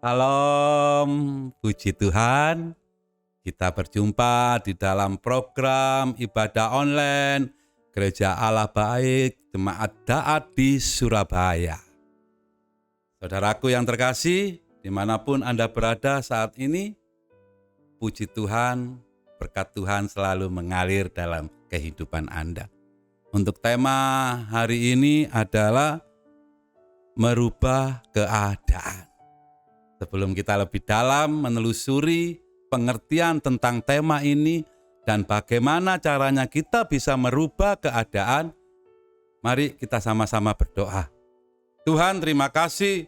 Salam, puji Tuhan. Kita berjumpa di dalam program ibadah online Gereja Allah Baik Jemaat Daat di Surabaya. Saudaraku yang terkasih, dimanapun Anda berada saat ini, puji Tuhan, berkat Tuhan selalu mengalir dalam kehidupan Anda. Untuk tema hari ini adalah merubah keadaan. Sebelum kita lebih dalam menelusuri pengertian tentang tema ini dan bagaimana caranya kita bisa merubah keadaan, mari kita sama-sama berdoa. Tuhan, terima kasih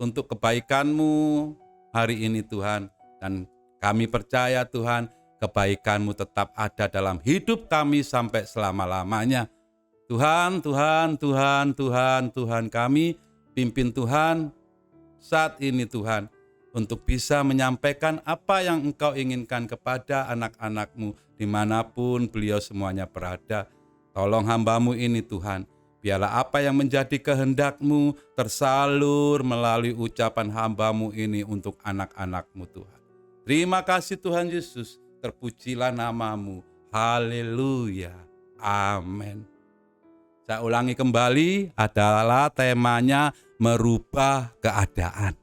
untuk kebaikan-Mu hari ini Tuhan. Dan kami percaya Tuhan, kebaikan-Mu tetap ada dalam hidup kami sampai selama-lamanya. Tuhan kami, pimpin Tuhan saat ini Tuhan, untuk bisa menyampaikan apa yang Engkau inginkan kepada anak-anak-Mu dimanapun beliau semuanya berada. Tolong hamba-Mu ini Tuhan, biarlah apa yang menjadi kehendak-Mu tersalur melalui ucapan hamba-Mu ini untuk anak-anak-Mu Tuhan. Terima kasih Tuhan Yesus, terpujilah nama-Mu. Haleluya, amin. Saya ulangi kembali, adalah temanya merubah keadaan.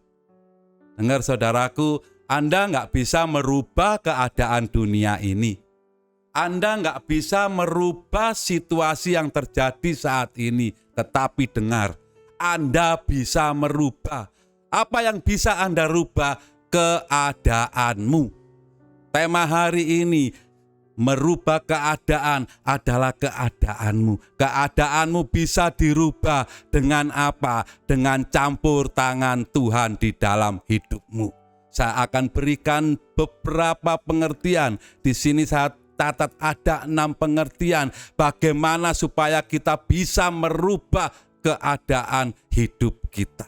Dengar saudaraku, Anda nggak bisa merubah keadaan dunia ini. Anda nggak bisa merubah situasi yang terjadi saat ini. Tetapi dengar, Anda bisa merubah. Apa yang bisa Anda rubah? Keadaanmu. Tema hari ini, merubah keadaan adalah keadaanmu. Keadaanmu bisa dirubah dengan apa? Dengan campur tangan Tuhan di dalam hidupmu. Saya akan berikan beberapa pengertian. Di sini saya catat ada 6 pengertian bagaimana supaya kita bisa merubah keadaan hidup kita.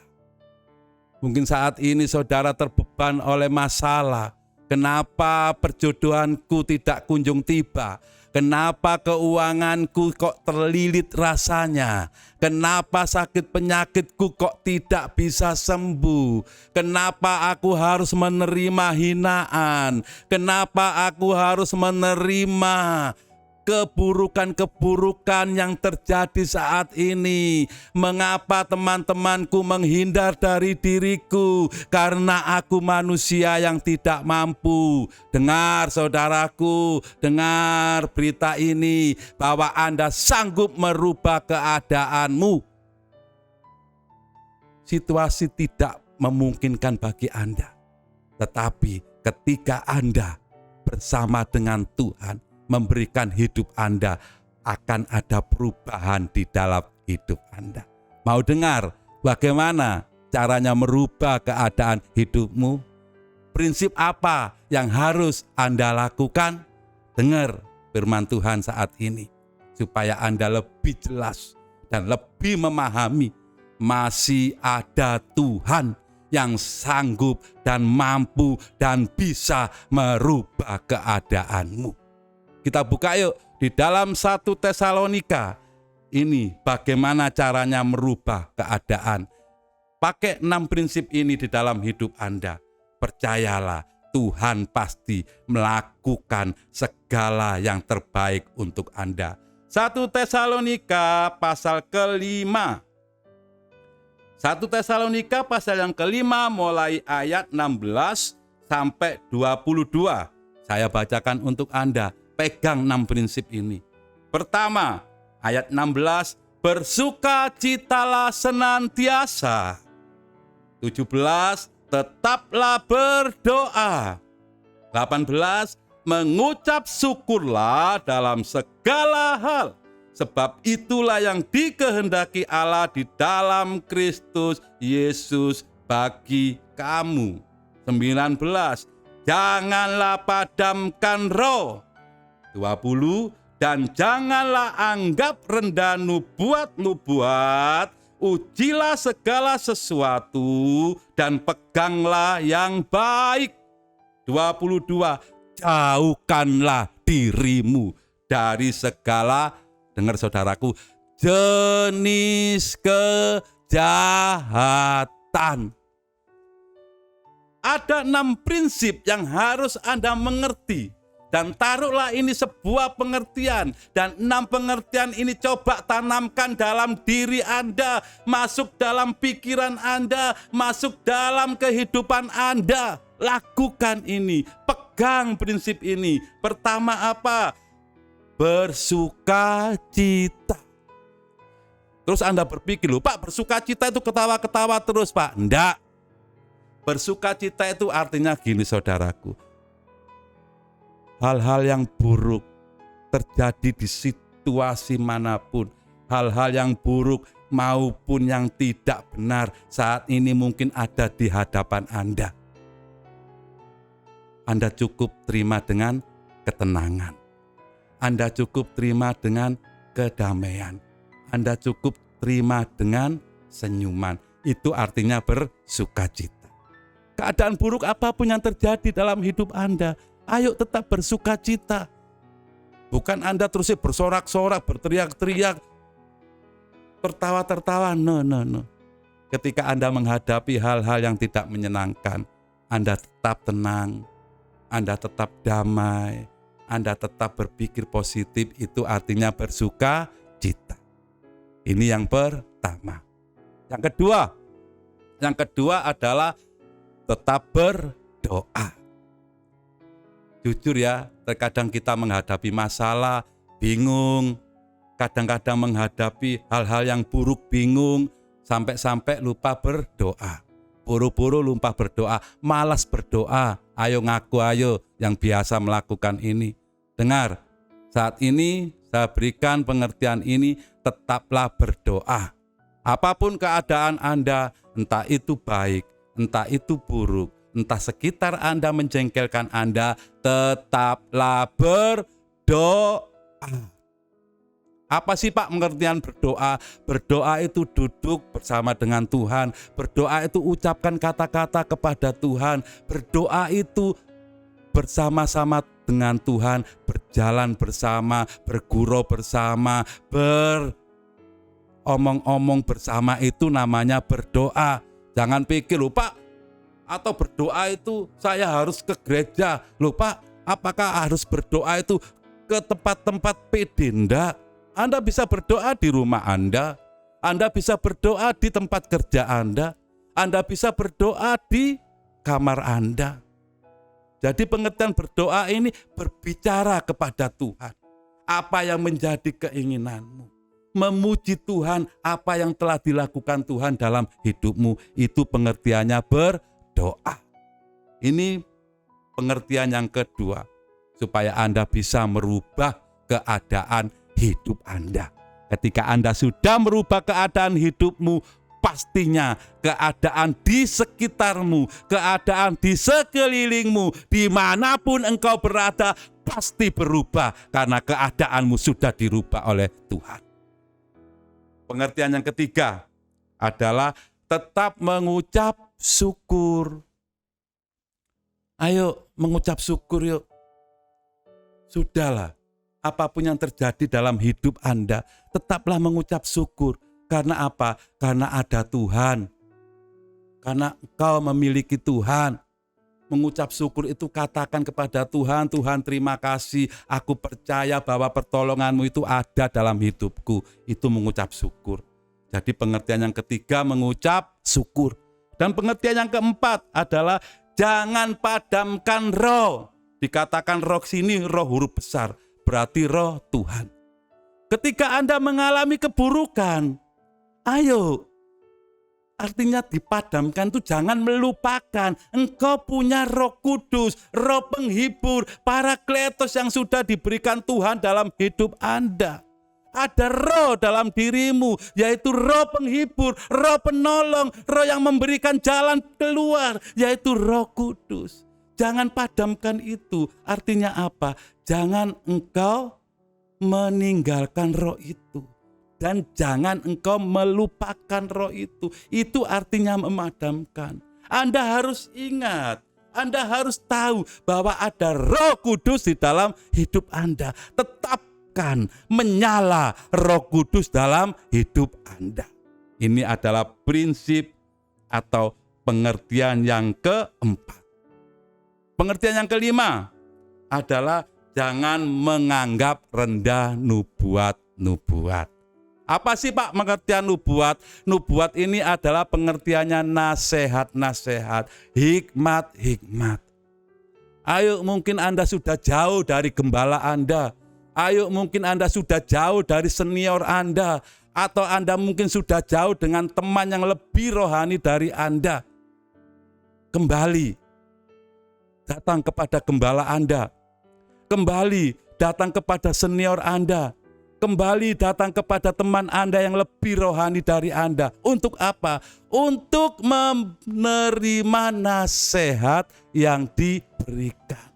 Mungkin saat ini saudara terbeban oleh masalah. Kenapa perjodohanku tidak kunjung tiba? Kenapa keuanganku kok terlilit rasanya? Kenapa sakit penyakitku kok tidak bisa sembuh? Kenapa aku harus menerima hinaan? Kenapa aku harus menerima keburukan-keburukan yang terjadi saat ini? Mengapa teman-temanku menghindar dari diriku? Karena aku manusia yang tidak mampu. Dengar saudaraku, dengar berita ini bahwa Anda sanggup merubah keadaanmu. Situasi tidak memungkinkan bagi Anda. Tetapi ketika Anda bersama dengan Tuhan, memberikan hidup Anda, akan ada perubahan di dalam hidup Anda. Mau dengar bagaimana caranya merubah keadaan hidupmu? Prinsip apa yang harus Anda lakukan? Dengar firman Tuhan saat ini, supaya Anda lebih jelas dan lebih memahami, masih ada Tuhan yang sanggup dan mampu dan bisa merubah keadaanmu. Kita buka yuk di dalam 1 Tesalonika. Ini bagaimana caranya merubah keadaan. Pakai 6 prinsip ini di dalam hidup Anda. Percayalah, Tuhan pasti melakukan segala yang terbaik untuk Anda. 1 Tesalonika pasal ke-5. 1 Tesalonika pasal yang ke-5 mulai ayat 16 sampai 22. Saya bacakan untuk Anda. Pegang 6 prinsip ini. Pertama, ayat 16, bersukacitalah senantiasa. 17, tetaplah berdoa. 18, mengucap syukurlah dalam segala hal, sebab itulah yang dikehendaki Allah di dalam Kristus Yesus bagi kamu. 19, janganlah padamkan roh. 20, dan janganlah anggap rendah nubuat-nubuat, ujilah segala sesuatu dan peganglah yang baik. 22, jauhkanlah dirimu dari segala, dengar saudaraku, jenis kejahatan. Ada 6 prinsip yang harus Anda mengerti. Dan taruhlah ini sebuah pengertian. Dan 6 pengertian ini coba tanamkan dalam diri Anda. Masuk dalam pikiran Anda. Masuk dalam kehidupan Anda. Lakukan ini. Pegang prinsip ini. Pertama apa? Bersukacita. Terus Anda berpikir, loh Pak, bersukacita itu ketawa-ketawa terus Pak. Enggak. Bersukacita itu artinya gini saudaraku. Hal-hal yang buruk terjadi di situasi manapun. Hal-hal yang buruk maupun yang tidak benar saat ini mungkin ada di hadapan Anda. Anda cukup terima dengan ketenangan. Anda cukup terima dengan kedamaian. Anda cukup terima dengan senyuman. Itu artinya bersukacita. Keadaan buruk apapun yang terjadi dalam hidup Anda, ayo tetap bersukacita. Bukan Anda terus bersorak-sorak, berteriak-teriak, tertawa-tertawa. No. Ketika Anda menghadapi hal-hal yang tidak menyenangkan, Anda tetap tenang, Anda tetap damai, Anda tetap berpikir positif. Itu artinya bersukacita. Ini yang pertama. Yang kedua adalah tetap berdoa. Jujur ya, terkadang kita menghadapi masalah, bingung. Kadang-kadang menghadapi hal-hal yang buruk, bingung. Sampai-sampai lupa berdoa. Buru-buru lupa berdoa, malas berdoa. Ayo ngaku ayo yang biasa melakukan ini. Dengar, saat ini saya berikan pengertian ini, tetaplah berdoa. Apapun keadaan Anda, entah itu baik, entah itu buruk, entah sekitar Anda menjengkelkan Anda, tetaplah berdoa. Apa sih Pak pengertian berdoa? Berdoa itu duduk bersama dengan Tuhan. Berdoa itu ucapkan kata-kata kepada Tuhan. Berdoa itu bersama-sama dengan Tuhan, berjalan bersama, bergurau bersama, beromong-omong bersama, itu namanya berdoa. Jangan pikir, loh Pak, atau berdoa itu saya harus ke gereja. Loh Pak, apakah harus berdoa itu ke tempat-tempat PD? Enggak. Anda bisa berdoa di rumah Anda bisa berdoa di tempat kerja Anda bisa berdoa di kamar Anda. Jadi pengertian berdoa ini berbicara kepada Tuhan. Apa yang menjadi keinginanmu. Memuji Tuhan apa yang telah dilakukan Tuhan dalam hidupmu. Itu pengertiannya berdoa. Ini pengertian yang kedua. Supaya Anda bisa merubah keadaan hidup Anda. Ketika Anda sudah merubah keadaan hidupmu, pastinya keadaan di sekitarmu, keadaan di sekelilingmu, dimanapun engkau berada, pasti berubah karena keadaanmu sudah dirubah oleh Tuhan. Pengertian yang ketiga adalah tetap mengucap syukur. Ayo mengucap syukur yuk. Sudahlah. Apapun yang terjadi dalam hidup Anda, tetaplah mengucap syukur. Karena apa? Karena ada Tuhan. Karena engkau memiliki Tuhan. Mengucap syukur itu katakan kepada Tuhan, Tuhan terima kasih, aku percaya bahwa pertolonganmu itu ada dalam hidupku. Itu mengucap syukur. Jadi pengertian yang ketiga mengucap syukur. Dan pengertian yang keempat adalah jangan padamkan roh. Dikatakan roh sini roh huruf besar. Berarti roh Tuhan. Ketika Anda mengalami keburukan, ayo. Artinya dipadamkan itu jangan melupakan. Engkau punya Roh Kudus, Roh Penghibur, Parakletos yang sudah diberikan Tuhan dalam hidup Anda. Ada roh dalam dirimu, yaitu roh penghibur, roh penolong, roh yang memberikan jalan keluar, yaitu Roh Kudus. Jangan padamkan itu. Artinya apa? Jangan engkau meninggalkan roh itu. Dan jangan engkau melupakan roh itu. Itu artinya memadamkan. Anda harus ingat. Anda harus tahu bahwa ada Roh Kudus di dalam hidup Anda. Tetapkan menyala Roh Kudus dalam hidup Anda. Ini adalah prinsip atau pengertian yang keempat. Pengertian yang kelima adalah jangan menganggap rendah nubuat-nubuat. Apa sih Pak pengertian nubuat? Nubuat ini adalah pengertiannya nasihat-nasihat, hikmat-hikmat. Ayo, mungkin Anda sudah jauh dari gembala Anda. Ayo, mungkin Anda sudah jauh dari senior Anda. Atau Anda mungkin sudah jauh dengan teman yang lebih rohani dari Anda. Kembali datang kepada gembala Anda. Kembali datang kepada senior Anda. Kembali datang kepada teman Anda yang lebih rohani dari Anda. Untuk apa? Untuk menerima nasihat yang diberikan.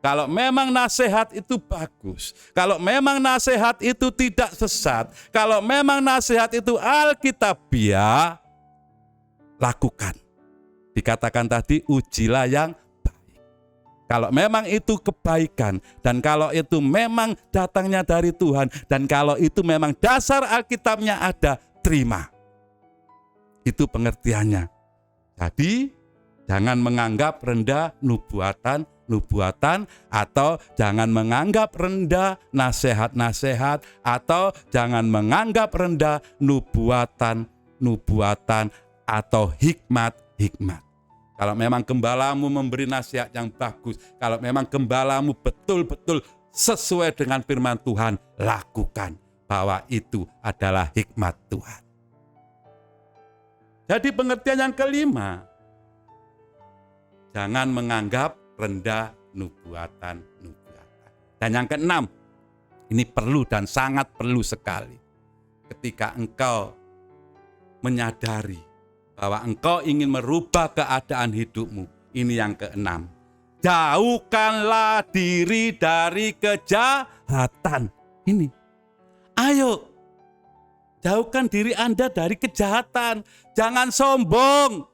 Kalau memang nasihat itu bagus, kalau memang nasihat itu tidak sesat, kalau memang nasihat itu alkitabiah, lakukan. Dikatakan tadi, ujilah yang baik. Kalau memang itu kebaikan, dan kalau itu memang datangnya dari Tuhan, dan kalau itu memang dasar Alkitabnya ada, terima. Itu pengertiannya. Jadi, jangan menganggap rendah nubuatan, atau jangan menganggap rendah nasihat-nasihat, atau jangan menganggap rendah nubuatan atau hikmat-hikmat. Kalau memang gembalamu memberi nasihat yang bagus, kalau memang gembalamu betul-betul sesuai dengan firman Tuhan, lakukan, bahwa itu adalah hikmat Tuhan. Jadi pengertian yang kelima, jangan menganggap rendah nubuatan. Dan yang keenam, ini perlu dan sangat perlu sekali. Ketika engkau menyadari bahwa engkau ingin merubah keadaan hidupmu, ini yang keenam. Jauhkanlah diri dari kejahatan. Ini. Ayo, jauhkan diri Anda dari kejahatan. Jangan sombong,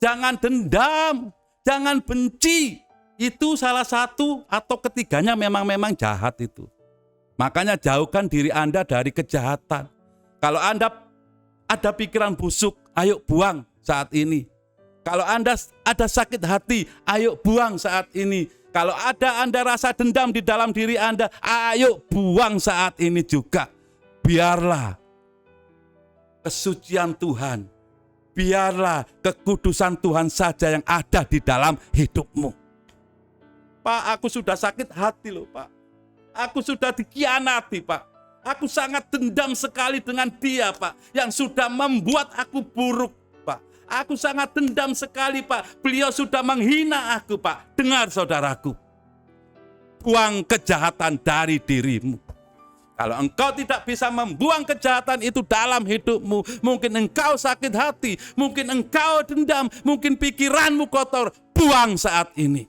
jangan dendam, jangan benci. Itu salah satu atau ketiganya memang jahat itu. Makanya jauhkan diri Anda dari kejahatan. Kalau Anda ada pikiran busuk, ayo buang saat ini. Kalau Anda ada sakit hati, ayo buang saat ini. Kalau ada Anda rasa dendam di dalam diri Anda, ayo buang saat ini juga. Biarlah kesucian Tuhan, biarlah kekudusan Tuhan saja yang ada di dalam hidupmu. Pak, aku sudah sakit hati loh Pak. Aku sudah dikhianati Pak. Aku sangat dendam sekali dengan dia Pak, yang sudah membuat aku buruk Pak. Aku sangat dendam sekali Pak. Beliau sudah menghina aku Pak. Dengar saudaraku, buang kejahatan dari dirimu. Kalau engkau tidak bisa membuang kejahatan itu dalam hidupmu, mungkin engkau sakit hati, mungkin engkau dendam, mungkin pikiranmu kotor, buang saat ini.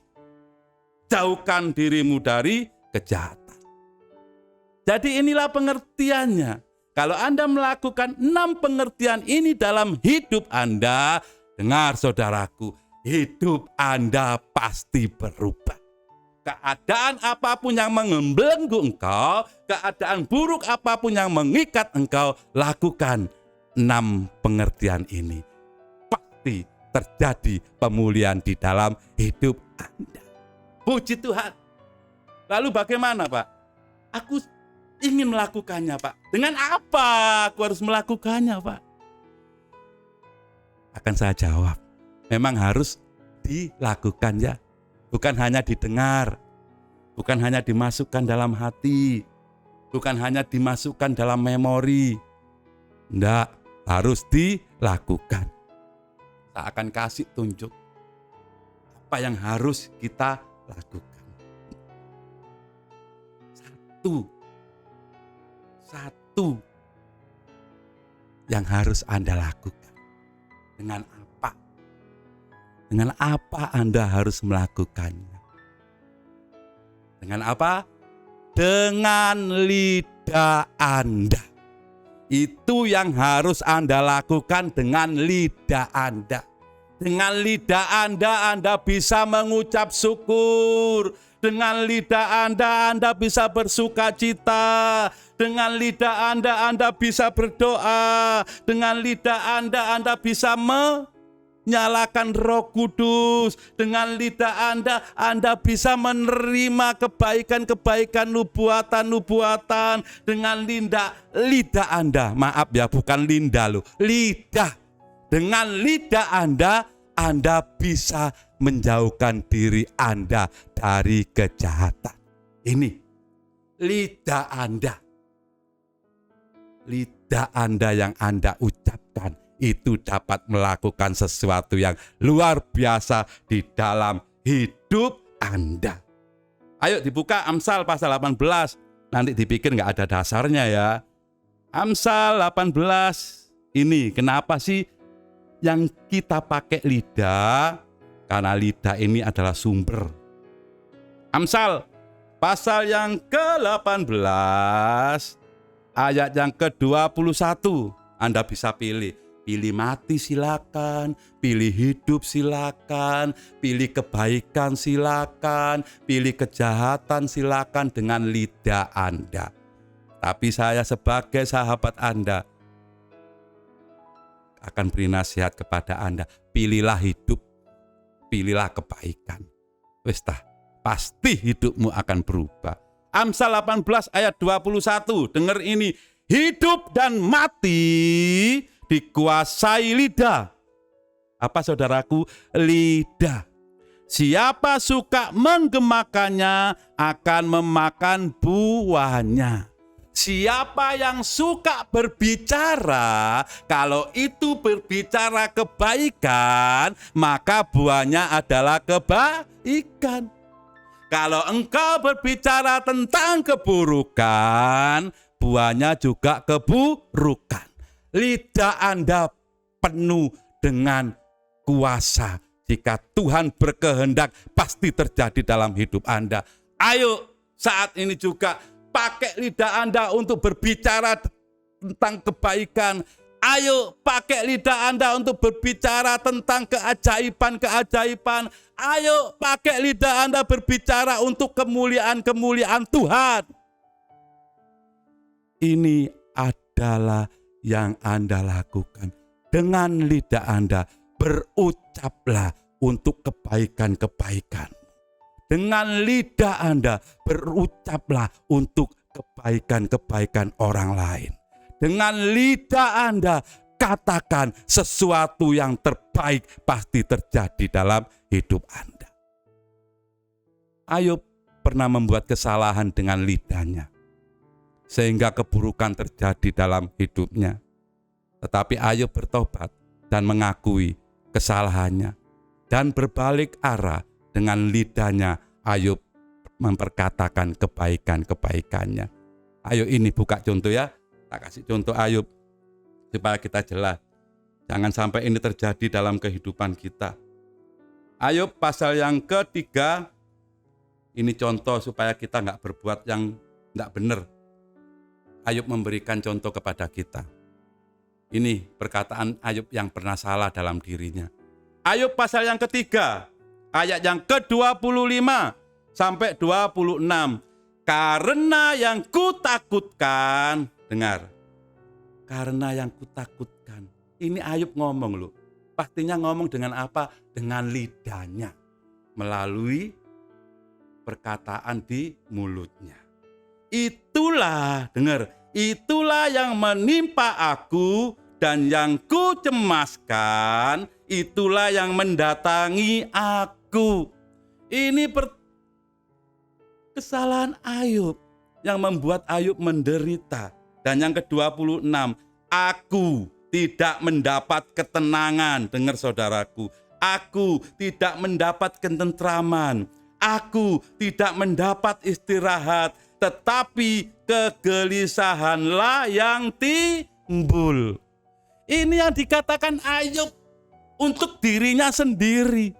Jauhkan dirimu dari kejahatan. Jadi inilah pengertiannya. Kalau Anda melakukan 6 pengertian ini dalam hidup Anda, dengar saudaraku, hidup Anda pasti berubah. Keadaan apapun yang mengebelenggu engkau, keadaan buruk apapun yang mengikat engkau, lakukan 6 pengertian ini. Pasti terjadi pemulihan di dalam hidup Anda. Puji Tuhan. Lalu bagaimana Pak? Aku ingin melakukannya Pak. Dengan apa aku harus melakukannya Pak? Akan saya jawab, memang harus dilakukan ya. Bukan hanya didengar, bukan hanya dimasukkan dalam hati, bukan hanya dimasukkan dalam memori. Enggak, harus dilakukan. Saya akan kasih tunjuk apa yang harus kita lakukan. Satu yang harus Anda lakukan. Dengan apa? Dengan apa Anda harus melakukannya? Dengan apa? Dengan lidah Anda. Itu yang harus Anda lakukan dengan lidah Anda. Dengan lidah Anda bisa mengucap syukur. Dengan lidah Anda bisa bersuka cita. Dengan lidah Anda bisa berdoa. Dengan lidah Anda bisa nyalakan Roh Kudus. Dengan lidah Anda bisa menerima kebaikan-kebaikan, nubuatan-nubuatan. Dengan lidah Anda, maaf ya, bukan linda loh, lidah. Dengan lidah Anda bisa menjauhkan diri Anda dari kejahatan. Ini lidah Anda. Lidah Anda yang Anda ucapkan itu dapat melakukan sesuatu yang luar biasa di dalam hidup Anda. Ayo dibuka Amsal pasal 18. Nanti dipikir nggak ada dasarnya ya. Amsal 18. Ini kenapa sih yang kita pakai lidah? Karena lidah ini adalah sumber. Amsal pasal yang ke-18 ayat yang ke-21. Anda bisa pilih mati silakan, pilih hidup silakan, pilih kebaikan silakan, pilih kejahatan silakan dengan lidah Anda. Tapi saya sebagai sahabat Anda akan beri nasihat kepada Anda, pilihlah hidup, pilihlah kebaikan. Wes tah, pasti hidupmu akan berubah. Amsal 18 ayat 21, dengar ini, hidup dan mati dikuasai lidah. Apa saudaraku? Lidah. Siapa suka menggemakannya akan memakan buahnya. Siapa yang suka berbicara, kalau itu berbicara kebaikan, maka buahnya adalah kebaikan. Kalau engkau berbicara tentang keburukan, buahnya juga keburukan. Lidah Anda penuh dengan kuasa. Jika Tuhan berkehendak, pasti terjadi dalam hidup Anda. Ayo saat ini juga pakai lidah Anda untuk berbicara tentang kebaikan. Ayo pakai lidah Anda untuk berbicara tentang keajaiban-keajaiban. Ayo pakai lidah Anda berbicara untuk kemuliaan-kemuliaan Tuhan. Ini adalah yang Anda lakukan. Dengan lidah Anda berucaplah untuk kebaikan-kebaikan. Dengan lidah Anda berucaplah untuk kebaikan-kebaikan orang lain. Dengan lidah Anda katakan sesuatu yang terbaik pasti terjadi dalam hidup Anda. Ayub pernah membuat kesalahan dengan lidahnya, sehingga keburukan terjadi dalam hidupnya. Tetapi Ayub bertobat dan mengakui kesalahannya. Dan berbalik arah dengan lidahnya, Ayub memperkatakan kebaikan-kebaikannya. Ayo ini buka contoh ya. Tak kasih contoh Ayub supaya kita jelas. Jangan sampai ini terjadi dalam kehidupan kita. Ayub pasal yang ketiga. Ini contoh supaya kita nggak berbuat yang nggak benar. Ayub memberikan contoh kepada kita. Ini perkataan Ayub yang pernah salah dalam dirinya. Ayub pasal yang ketiga, ayat yang ke-25 sampai 26. Karena yang kutakutkan, dengar. Karena yang kutakutkan. Ini Ayub ngomong loh. Pastinya ngomong dengan apa? Dengan lidahnya. Melalui perkataan di mulutnya. Itulah, dengar, itulah yang menimpa aku dan yang kucemaskan, itulah yang mendatangi aku. Ini kesalahan Ayub yang membuat Ayub menderita. Dan yang ke-26, aku tidak mendapat ketenangan. Dengar saudaraku, aku tidak mendapat ketentraman. Aku tidak mendapat istirahat, tetapi kegelisahanlah yang timbul. Ini yang dikatakan Ayub untuk dirinya sendiri.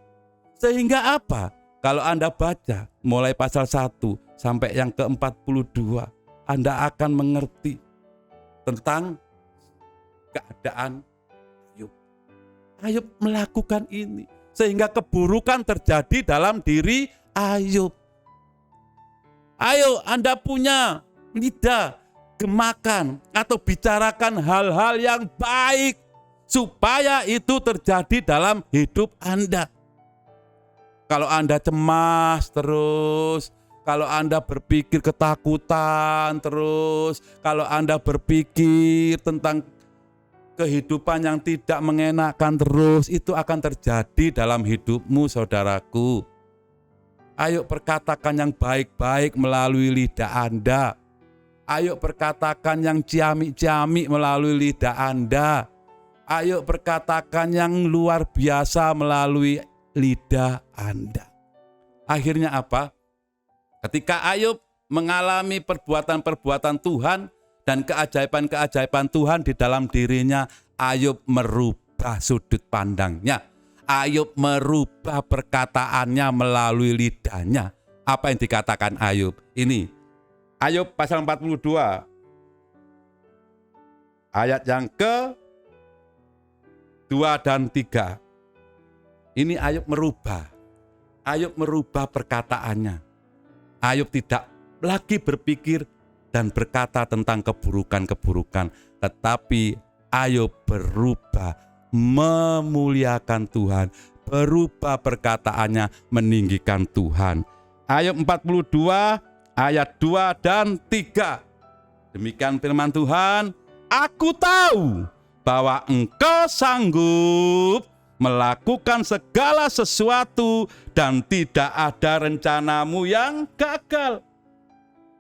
Sehingga apa? Kalau Anda baca mulai pasal 1 sampai yang ke-42, Anda akan mengerti tentang keadaan Ayub. Ayub melakukan ini sehingga keburukan terjadi dalam diri Ayub. Ayo Anda punya lidah, gemakan atau bicarakan hal-hal yang baik supaya itu terjadi dalam hidup Anda. Kalau Anda cemas terus, kalau Anda berpikir ketakutan terus, kalau Anda berpikir tentang kehidupan yang tidak mengenakan terus, itu akan terjadi dalam hidupmu, saudaraku. Ayo perkatakan yang baik-baik melalui lidah Anda. Ayo perkatakan yang ciamik-ciamik melalui lidah Anda. Ayo perkatakan yang luar biasa melalui lidah Anda. Akhirnya apa? Ketika Ayub mengalami perbuatan-perbuatan Tuhan dan keajaiban-keajaiban Tuhan di dalam dirinya, Ayub merubah sudut pandangnya. Ayub merubah perkataannya melalui lidahnya. Apa yang dikatakan Ayub? Ini, Ayub pasal 42, ayat yang ke-2 dan 3. Ini Ayub merubah. Ayub merubah perkataannya. Ayub tidak lagi berpikir dan berkata tentang keburukan-keburukan, tetapi Ayub berubah memuliakan Tuhan, berubah perkataannya meninggikan Tuhan. Ayub 42 ayat 2 dan 3. Demikian firman Tuhan, aku tahu bahwa engkau sanggup melakukan segala sesuatu dan tidak ada rencanamu yang gagal.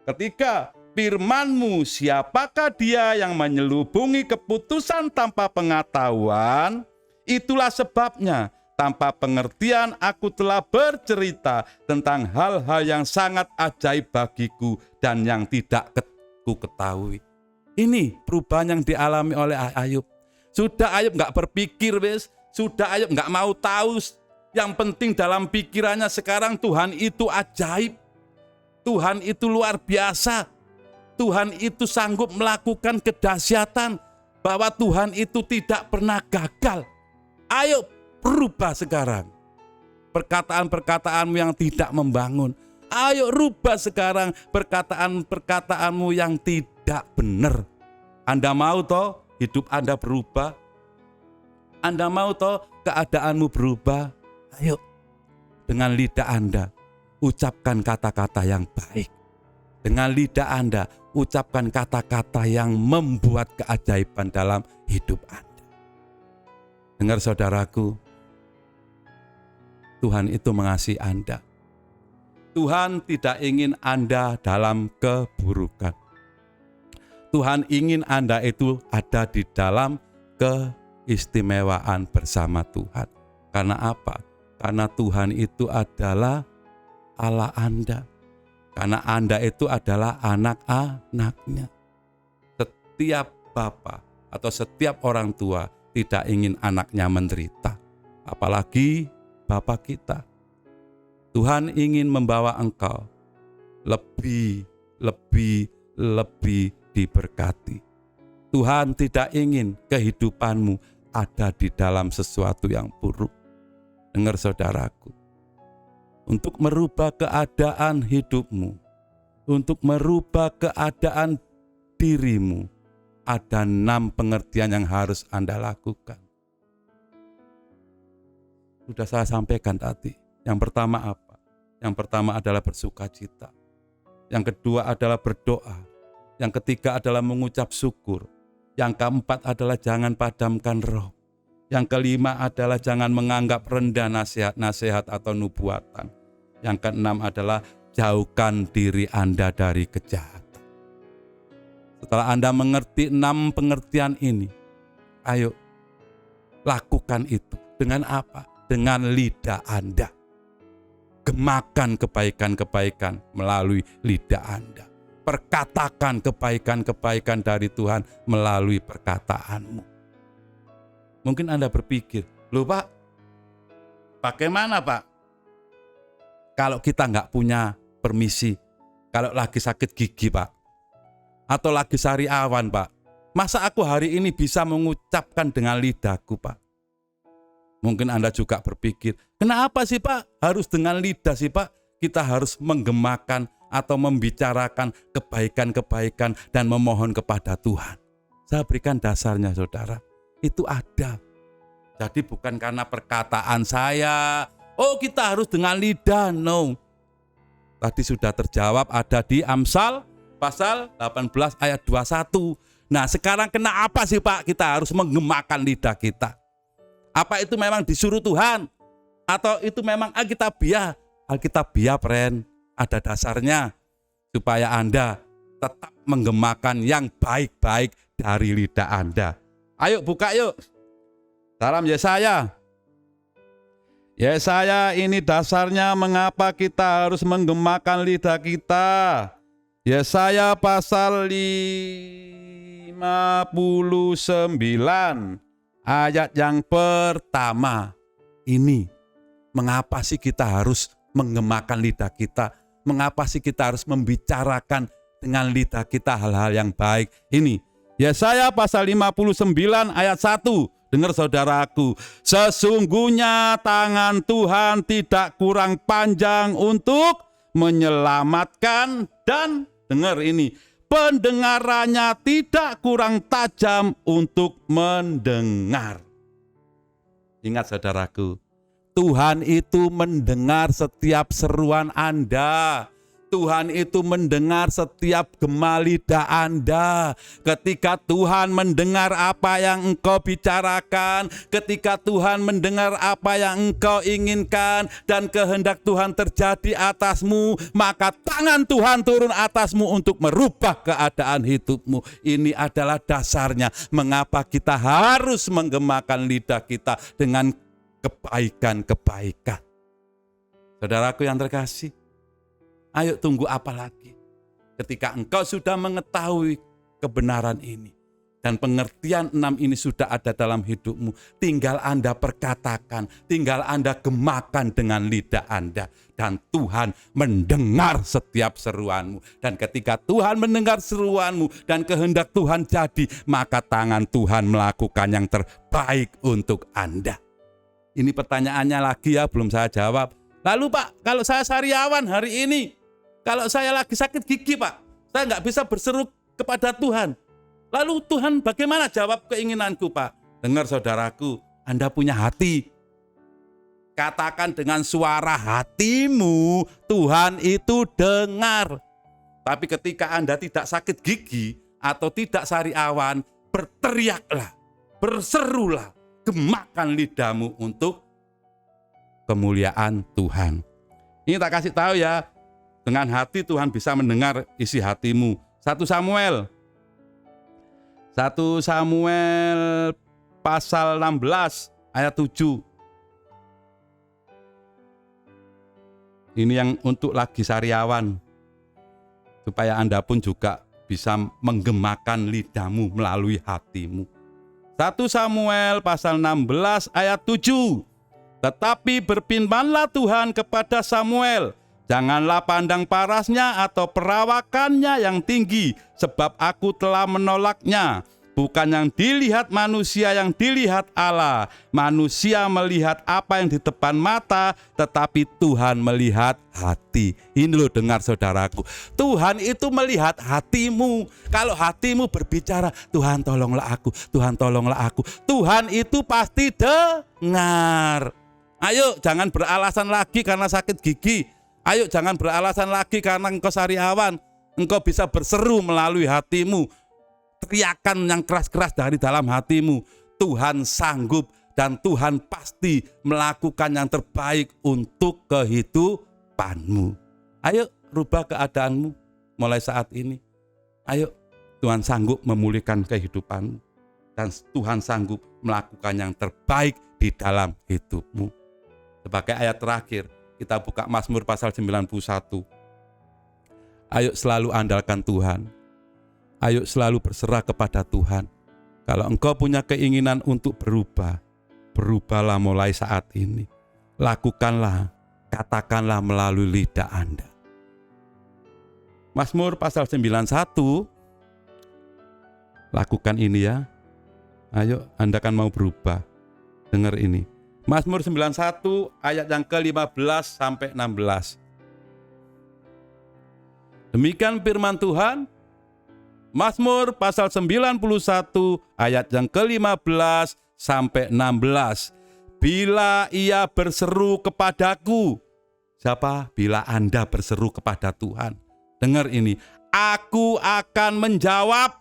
Ketika firman-Mu, siapakah dia yang menyelubungi keputusan tanpa pengetahuan? Itulah sebabnya tanpa pengertian aku telah bercerita tentang hal-hal yang sangat ajaib bagiku dan yang tidak ku ketahui. Ini perubahan yang dialami oleh Ayub. Sudah Ayub gak berpikir, sudah Ayub gak mau tahu. Yang penting dalam pikirannya sekarang Tuhan itu ajaib. Tuhan itu luar biasa. Tuhan itu sanggup melakukan kedahsyatan, bahwa Tuhan itu tidak pernah gagal. Ayo berubah sekarang. Perkataan-perkataanmu yang tidak membangun. Ayo rubah sekarang perkataan-perkataanmu yang tidak benar. Anda mau toh hidup Anda berubah? Anda mau toh keadaanmu berubah? Ayo dengan lidah Anda ucapkan kata-kata yang baik. Dengan lidah Anda ucapkan kata-kata yang membuat keajaiban dalam hidup Anda. Dengar saudaraku, Tuhan itu mengasihi Anda. Tuhan tidak ingin Anda dalam keburukan. Tuhan ingin Anda itu ada di dalam keistimewaan bersama Tuhan. Karena apa? Karena Tuhan itu adalah Allah Anda. Karena Anda itu adalah anak-anaknya. Setiap bapa atau setiap orang tua tidak ingin anaknya menderita. Apalagi Bapa kita. Tuhan ingin membawa engkau lebih diberkati. Tuhan tidak ingin kehidupanmu ada di dalam sesuatu yang buruk. Dengar saudaraku. Untuk merubah keadaan hidupmu, untuk merubah keadaan dirimu, ada 6 pengertian yang harus Anda lakukan. Sudah saya sampaikan tadi. Yang pertama apa? Yang pertama adalah bersukacita. Yang kedua adalah berdoa. Yang ketiga adalah mengucap syukur. Yang keempat adalah jangan padamkan roh. Yang kelima adalah jangan menganggap rendah nasihat-nasihat atau nubuatan. Yang keenam adalah jauhkan diri Anda dari kejahatan. Setelah Anda mengerti 6 pengertian ini, ayo lakukan itu. Dengan apa? Dengan lidah Anda. Gemakan kebaikan-kebaikan melalui lidah Anda. Perkatakan kebaikan-kebaikan dari Tuhan melalui perkataanmu. Mungkin Anda berpikir, loh Pak, bagaimana Pak? Kalau kita nggak punya permisi, kalau lagi sakit gigi Pak, atau lagi sari awan Pak, masa aku hari ini bisa mengucapkan dengan lidahku Pak? Mungkin Anda juga berpikir, kenapa sih Pak harus dengan lidah sih Pak? Kita harus menggemakan atau membicarakan kebaikan-kebaikan dan memohon kepada Tuhan. Saya berikan dasarnya saudara. itu ada. Jadi bukan karena perkataan saya, oh kita harus dengan lidah, no. Tadi sudah terjawab ada di Amsal pasal 18 ayat 21. Nah sekarang kenapa sih Pak kita harus menggemakan lidah kita? Apa itu memang disuruh Tuhan? Atau itu memang Alkitabiah? Alkitabiah friend, ada dasarnya supaya Anda tetap menggemakan yang baik-baik dari lidah Anda. Ayo buka yuk. Dalam Yesaya. Yesaya ini dasarnya mengapa kita harus menggemakan lidah kita. Yesaya pasal 59 ayat yang pertama. Ini mengapa sih kita harus menggemakan lidah kita? Mengapa sih kita harus membicarakan dengan lidah kita hal-hal yang baik? Ini Yesaya pasal 59 ayat 1. Dengar saudaraku, sesungguhnya tangan Tuhan tidak kurang panjang untuk menyelamatkan dan dengar ini, pendengarannya tidak kurang tajam untuk mendengar. Ingat saudaraku, Tuhan itu mendengar setiap seruan Anda. Tuhan itu mendengar setiap gema lidah Anda. Ketika Tuhan mendengar apa yang engkau bicarakan, ketika Tuhan mendengar apa yang engkau inginkan dan kehendak Tuhan terjadi atasmu, maka tangan Tuhan turun atasmu untuk merubah keadaan hidupmu. Ini adalah dasarnya mengapa kita harus menggemakan lidah kita dengan kebaikan-kebaikan. Saudaraku yang terkasih, ayo tunggu apa lagi? Ketika engkau sudah mengetahui kebenaran ini dan pengertian 6 ini sudah ada dalam hidupmu, tinggal Anda perkatakan, tinggal Anda gemakan dengan lidah Anda, dan Tuhan mendengar setiap seruanmu. Dan ketika Tuhan mendengar seruanmu dan kehendak Tuhan jadi, maka tangan Tuhan melakukan yang terbaik untuk Anda. Ini pertanyaannya lagi ya, belum saya jawab. Lalu Pak, kalau saya sariawan hari ini, kalau saya lagi sakit gigi Pak, saya nggak bisa berseru kepada Tuhan. Lalu Tuhan bagaimana jawab keinginanku Pak? Dengar saudaraku, Anda punya hati. Katakan dengan suara hatimu, Tuhan itu dengar. Tapi ketika Anda tidak sakit gigi atau tidak sariawan, berteriaklah, berserulah, gemakan lidahmu untuk kemuliaan Tuhan. Ini tak kasih tahu ya, dengan hati Tuhan bisa mendengar isi hatimu. 1 Samuel pasal 16 ayat 7. Ini yang untuk lagi sariawan, supaya Anda pun juga bisa menggemakan lidahmu melalui hatimu. 1 Samuel pasal 16 ayat 7. Tetapi berfirmanlah Tuhan kepada Samuel, janganlah pandang parasnya atau perawakannya yang tinggi, sebab aku telah menolaknya. Bukan yang dilihat manusia yang dilihat Allah. Manusia melihat apa yang di depan mata, tetapi Tuhan melihat hati. Ini loh dengar saudaraku, Tuhan itu melihat hatimu. Kalau hatimu berbicara, Tuhan tolonglah aku, Tuhan tolonglah aku, Tuhan itu pasti dengar. Ayo jangan beralasan lagi karena sakit gigi. Ayo jangan beralasan lagi karena engkau sariawan. Engkau bisa berseru melalui hatimu. Teriakan yang keras-keras dari dalam hatimu. Tuhan sanggup dan Tuhan pasti melakukan yang terbaik untuk kehidupanmu. Ayo rubah keadaanmu mulai saat ini. Ayo, Tuhan sanggup memulihkan kehidupanmu. Dan Tuhan sanggup melakukan yang terbaik di dalam hidupmu. Sebagai ayat terakhir, kita buka Mazmur pasal 91. Ayo selalu andalkan Tuhan. Ayo selalu berserah kepada Tuhan. Kalau engkau punya keinginan untuk berubah, berubahlah mulai saat ini. Lakukanlah, katakanlah melalui lidah Anda. Mazmur pasal 91, lakukan ini ya. Ayo, Anda kan mau berubah. Dengar ini. Mazmur 91 ayat yang ke-15 sampai 16. Demikian firman Tuhan, Mazmur pasal 91 ayat yang ke-15 sampai 16. Bila ia berseru kepadaku. Siapa? Bila Anda berseru kepada Tuhan. Dengar ini. Aku akan menjawab.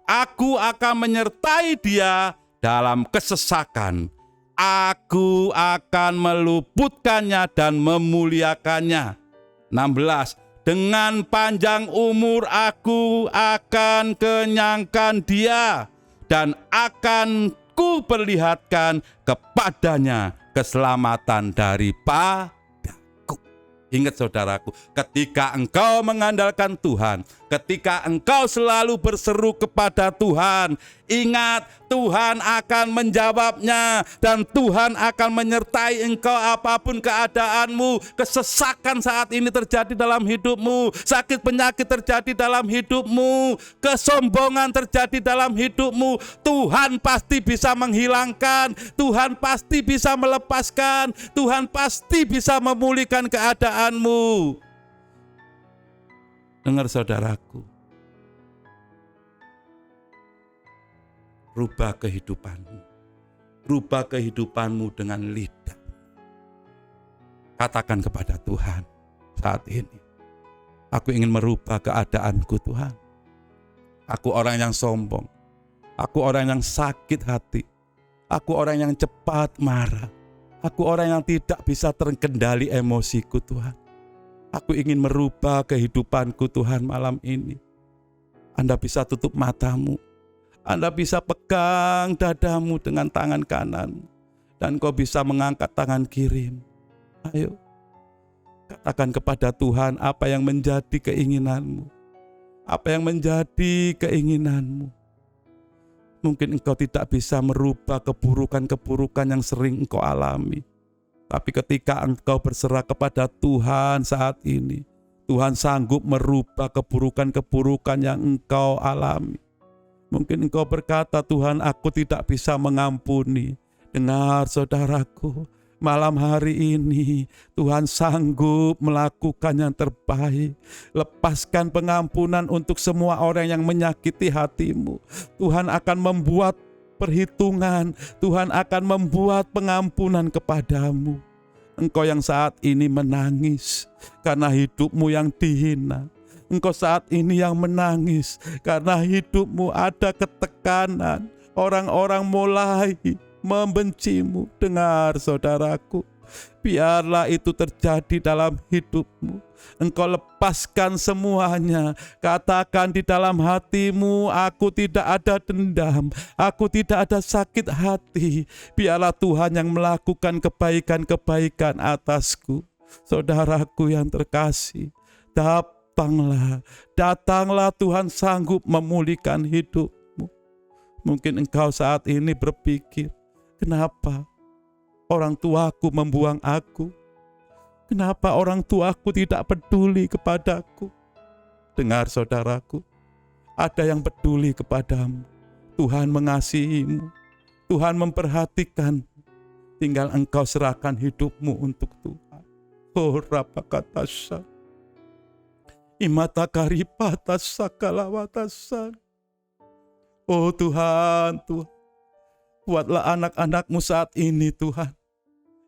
Aku akan menyertai dia dalam kesesakan. Aku akan meluputkannya dan memuliakannya. 16. Dengan panjang umur aku akan kenyangkan dia dan akan ku perlihatkan kepadanya keselamatan daripada. Ingat saudaraku, ketika engkau mengandalkan Tuhan, ketika engkau selalu berseru kepada Tuhan, ingat Tuhan akan menjawabnya dan Tuhan akan menyertai engkau apapun keadaanmu. Kesesakan saat ini terjadi dalam hidupmu, sakit penyakit terjadi dalam hidupmu, kesombongan terjadi dalam hidupmu, Tuhan pasti bisa menghilangkan, Tuhan pasti bisa melepaskan, Tuhan pasti bisa memulihkan keadaanmu. Dengar saudaraku, rubah kehidupanmu. Rubah kehidupanmu dengan lidah. Katakan kepada Tuhan saat ini, aku ingin merubah keadaanku Tuhan. Aku orang yang sombong. Aku orang yang sakit hati. Aku orang yang cepat marah. Aku orang yang tidak bisa terkendali emosiku Tuhan. Aku ingin merubah kehidupanku Tuhan malam ini. Anda bisa tutup matamu. Anda bisa pegang dadamu dengan tangan kanan. Dan kau bisa mengangkat tangan kiri. Ayo. Katakan kepada Tuhan apa yang menjadi keinginanmu. Apa yang menjadi keinginanmu. Mungkin engkau tidak bisa merubah keburukan-keburukan yang sering engkau alami. Tapi ketika engkau berserah kepada Tuhan saat ini, Tuhan sanggup merubah keburukan-keburukan yang engkau alami. Mungkin engkau berkata, Tuhan, aku tidak bisa mengampuni. Dengar saudaraku, malam hari ini Tuhan sanggup melakukan yang terbaik. Lepaskan pengampunan untuk semua orang yang menyakiti hatimu. Tuhan akan membuat perhitungan, Tuhan akan membuat pengampunan kepadamu. Engkau yang saat ini menangis karena hidupmu yang dihina. Engkau saat ini yang menangis karena hidupmu ada ketekanan. Orang-orang mulai membencimu. Dengar saudaraku, biarlah itu terjadi dalam hidupmu. Engkau lepaskan semuanya. Katakan di dalam hatimu, aku tidak ada dendam, aku tidak ada sakit hati. Biarlah Tuhan yang melakukan kebaikan-kebaikan atasku. Saudaraku yang terkasih, datanglah Tuhan sanggup memulihkan hidupmu. Mungkin engkau saat ini berpikir, kenapa orang tuaku membuang aku? Kenapa orang tuaku tidak peduli kepadaku? Dengar saudaraku, ada yang peduli kepadamu. Tuhan mengasihimu. Tuhan memperhatikan. Tinggal engkau serahkan hidupmu untuk Tuhan. Oh rapakatasa. Imatakaripatasa kalawatasan. Oh Tuhan, Tuhan. Buatlah anak-anakmu saat ini Tuhan,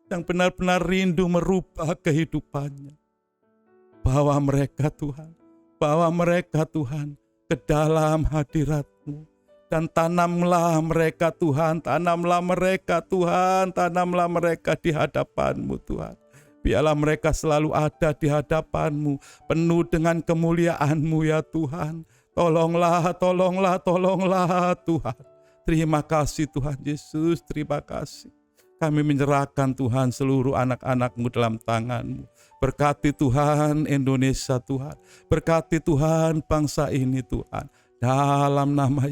yang benar-benar rindu merubah kehidupannya. Bawa mereka Tuhan ke dalam hadirat-Mu. Dan tanamlah mereka Tuhan, tanamlah mereka di hadapan-Mu Tuhan. Biarlah mereka selalu ada di hadapan-Mu, penuh dengan kemuliaan-Mu ya Tuhan. Tolonglah Tuhan. Terima kasih Tuhan Yesus, terima kasih. Kami menyerahkan Tuhan seluruh anak-anak-Mu dalam tangan-Mu. Berkati Tuhan Indonesia Tuhan. Berkati Tuhan bangsa ini Tuhan. Dalam nama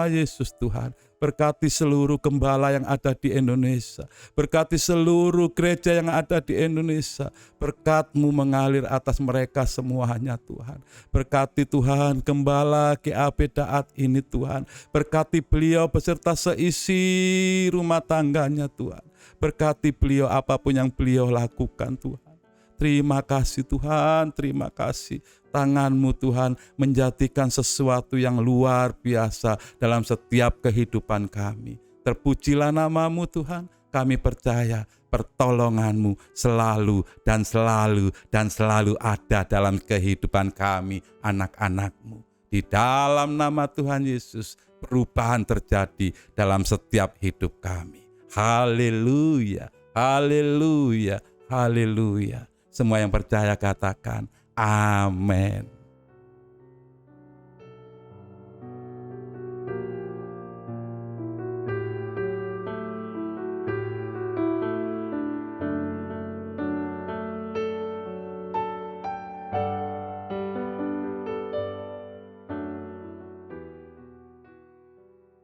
Yesus Tuhan. Berkati seluruh gembala yang ada di Indonesia. Berkati seluruh gereja yang ada di Indonesia. Berkat-Mu mengalir atas mereka semuanya Tuhan. Berkati Tuhan gembala GAP Daat ini Tuhan. Berkati beliau beserta seisi rumah tangganya Tuhan. Berkati beliau apapun yang beliau lakukan Tuhan. Terima kasih Tuhan, terima kasih. Tangan-Mu Tuhan menjadikan sesuatu yang luar biasa dalam setiap kehidupan kami. Terpujilah nama-Mu Tuhan, kami percaya pertolongan-Mu selalu dan selalu dan selalu ada dalam kehidupan kami, anak-anak-Mu. Di dalam nama Tuhan Yesus, perubahan terjadi dalam setiap hidup kami. Haleluya, haleluya, haleluya. Semua yang percaya katakan amin.